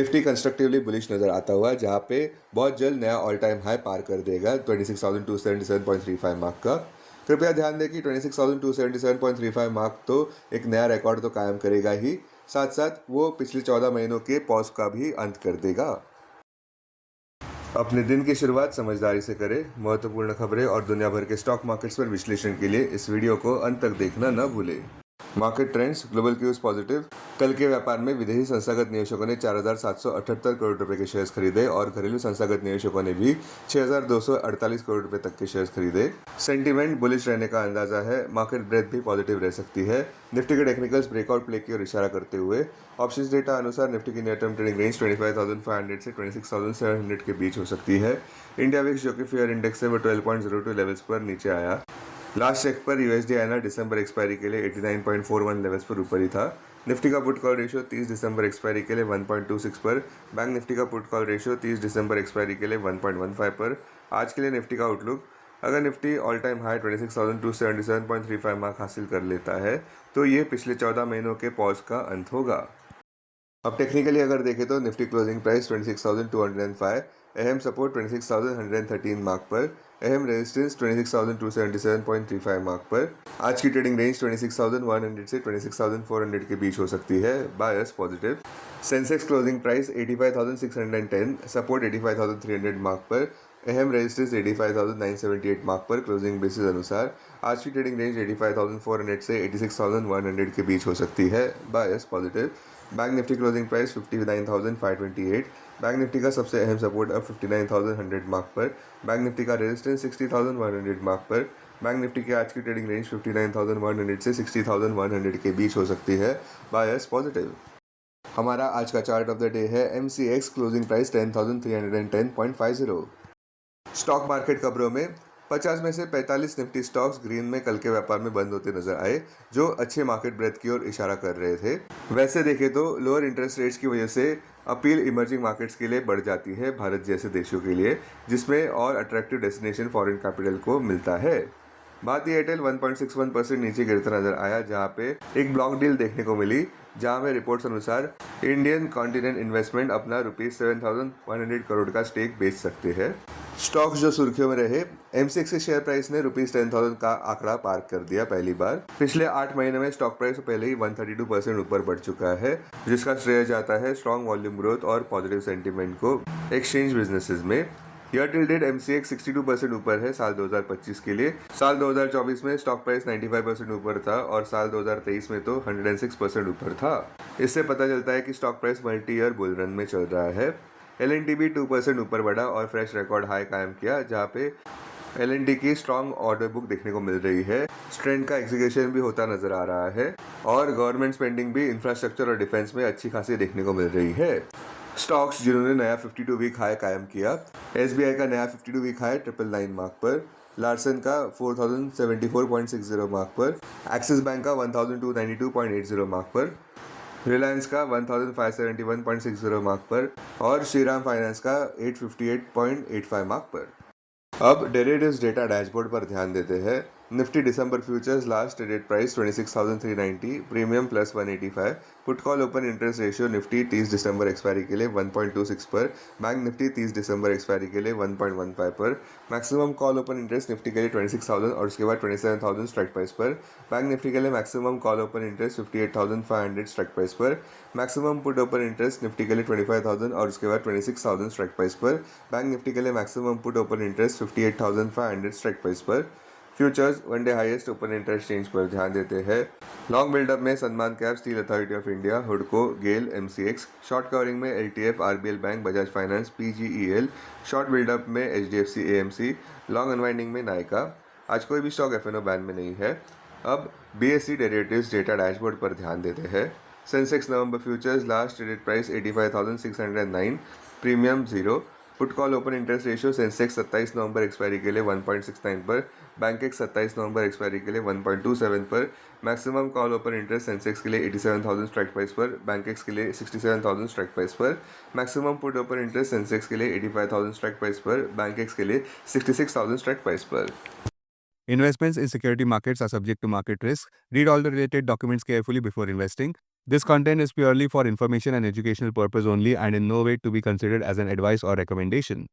Nifty constructively bullish नजर आता हुआ, जहां पे बहुत जल्द नया ऑल टाइम हाई पार कर देगा 26,277.35 मार्क का। कृपया ध्यान दें कि 26,277.35 मार्क तो एक नया रिकॉर्ड तो कायम करेगा ही, साथ साथ वो पिछले 14 महीनों के पॉज का भी अंत कर देगा। अपने दिन की शुरुआत समझदारी से करें। महत्वपूर्ण खबरें और दुनिया भर के स्टॉक मार्केट्स पर विश्लेषण के लिए इस वीडियो को अंत तक देखना न भूलें। Market trends, global cues positive. कल के व्यापार में विदेशी संस्थागत निवेशकों ने 4,778 करोड़ रुपए के शेयर्स खरीदे और घरेलू संस्थागत निवेशकों ने भी 6,248 करोड़ रुपए तक के शेयर्स खरीदे। सेंटीमेंट बुलिश रहने का अंदाजा है। मार्केट ब्रेथ भी पॉजिटिव रह सकती है। निफ्टी के टेक्निकल्स ब्रेकआउट प्ले की ओर इशारा करते हुए ऑप्शंस डेटा अनुसार निफ्टी की नियर टर्म ट्रेडिंग रेंज 25,500 से 26,700 के बीच हो सकती है। इंडिया विक्स, जो कि फियर इंडेक्स है, वो 12.02 लेवल्स पर नीचे आया। लास्ट चेक पर यूएसडी INR दिसंबर एक्सपायरी के लिए 89.41 लेवल्स पर ऊपर ही था। निफ्टी का पुट कॉल रेशियो 30 दिसंबर एक्सपायरी के लिए 1.26 पर। बैंक निफ्टी का पुट कॉल रेशियो 30 दिसंबर एक्सपायरी के लिए 1.15 पर। आज के लिए निफ्टी का आउटलुक, अगर Nifty all time high 26,277.35 mark हासिल कर लेता है तो ये पिछले 14 महीनों के पॉज का अंत होगा। अब टेक्निकली अगर देखें तो निफ्टी क्लोजिंग प्राइस 26,205, अहम सपोर्ट 26,113 मार्क पर, अहम रेजिस्टेंस 26,277.35 मार्क पर। आज की ट्रेडिंग रेंज 26,100 से 26,400 के बीच हो सकती है। Bias positive. Sensex closing price 85,610, support 85,300 mark पर, अहम रेजिस्टेंस 85,978 मार्क पर। क्लोजिंग बेसिस अनुसार आज की ट्रेडिंग रेंज 85,400 से 86,100 के बीच हो सकती है। Bias positive. Bank Nifty closing price 59,528, bank Nifty का सबसे अहम सपोर्ट अब 59,100 मार्क पर, बैंक निफ्टी का रेजिस्टेंस 60,100 मार्क पर। बैंक निफ्टी की आज की ट्रेडिंग रेंज 59,100 से 60,100 के बीच हो सकती है। Bias positive. हमारा आज का चार्ट ऑफ द डे है MCX closing price 10,310.50। Stock market खबरों में 50 में से 45 निफ्टी स्टॉक्स ग्रीन में कल के व्यापार में बंद होते नजर आए, जो अच्छे मार्केट ब्रेथ की ओर इशारा कर रहे थे। वैसे देखें तो लोअर इंटरेस्ट रेट्स की वजह से अपील इमर्जिंग मार्केट्स के लिए बढ़ जाती है, भारत जैसे देशों के लिए, जिसमें और अट्रैक्टिव डेस्टिनेशन फॉरेन कैपिटल को मिलता है। भारती एयरटेल 1.61% नीचे गिरता नजर आया, जहां पे एक ब्लॉक डील देखने को मिली, जहां में रिपोर्ट्स अनुसार इंडियन कॉन्टिनेंट इन्वेस्टमेंट अपना ₹7,100 करोड़ का स्टेक बेच सकते हैं। स्टॉक्स जो सुर्खियों में रहे, MCX के शेयर प्राइस ने ₹10,000 का आंकड़ा पार कर दिया पहली बार। पिछले 8 महीने में स्टॉक प्राइस पहले ही 132% ऊपर बढ़ चुका है, जिसका श्रेय जाता है स्ट्रॉन्ग वॉल्यूम ग्रोथ और पॉजिटिव सेंटीमेंट को एक्सचेंज बिजनेसेस में। ईयर टिल डेट MCX 62% ऊपर है साल 2025 के लिए। साल 2024 में स्टॉक प्राइस 95% ऊपर था और साल 2023 में तो 106% ऊपर था। इससे पता चलता है कि stock price multi year bull run में चल रहा है। LNT भी 2% ऊपर बढ़ा और फ्रेश रिकॉर्ड हाई कायम किया, जहां पे LNT की स्ट्रॉन्ग ऑर्डर बुक देखने को मिल रही है। ट्रेंड का एग्जीक्यूशन भी होता नजर आ रहा है और गवर्नमेंट स्पेंडिंग भी इंफ्रास्ट्रक्चर और डिफेंस में अच्छी खासी देखने को मिल रही है। स्टॉक्स जिन्होंने नया 52 वीक हाई कायम किया, SBI का नया 52 वीक हाई 999 मार्क पर, लार्सन का 4,074.60 मार्क पर, एक्सिस बैंक का 1,292.80 मार्क पर, रिलायंस का 1,571.60 मार्क पर और श्रीराम फाइनेंस का 858.85 मार्क पर। अब डेरिवेटिव्स डेटा डैशबोर्ड पर ध्यान देते हैं। निफ्टी दिसंबर futures last traded price 26,390, premium plus 185, put call open interest ratio Nifty 30 दिसंबर एक्सपायरी के लिए 1.26 पर, बैंक निफ्टी 30 दिसंबर एक्सपायरी के लिए 1.15 पर, maximum call open interest Nifty के लिए 26,000 और उसके बाद 27,000 स्ट्राइक प्राइस पर, बैंक निफ्टी के लिए maximum call open interest 58,500 strike price पर, maximum put open interest Nifty के लिए 25,000 और उसके बाद 26,000 स्ट्राइक प्राइस पर, बैंक निफ्टी के लिए maximum put open interest 58,500 strike price पर। Futures one day highest open interest change पर ध्यान देते हैं। लॉन्ग बिल्डअप में Sammaan cap, Steel Authority of India, हुडको, गेल, MCX। शॉर्ट कवरिंग में LTF, RBL bank, Bajaj Finance, PGEL। Short buildup में HDFC AMC। लॉन्ग अनवाइंडिंग में नायका। आज कोई भी स्टॉक FNO बैन में नहीं है। अब BSE डेरिवेटिव्स डेटा डैशबोर्ड पर ध्यान देते हैं। सेंसेक्स नवंबर futures last traded price 85,609, premium 0, put call open interest ratio Sensex 27 नवंबर एक्सपायरी के लिए 1.69 पर, बैंकेक्स 27 नवंबर एक्सपायरी के लिए 1.27 पर, maximum call open interest Sensex के लिए 87,000 स्ट्राइक प्राइस पर, बैंकेक्स के लिए 67,000 स्ट्राइक प्राइस पर, maximum put open interest Sensex के लिए 85,000 स्ट्राइक प्राइस पर, बैंकेक्स के लिए 66,000 स्ट्राइक प्राइस पर। Investments in security markets are subject to market risk. Read all the related documents carefully before investing. This content is purely for information and educational purpose only and in no way to be considered as an advice or recommendation.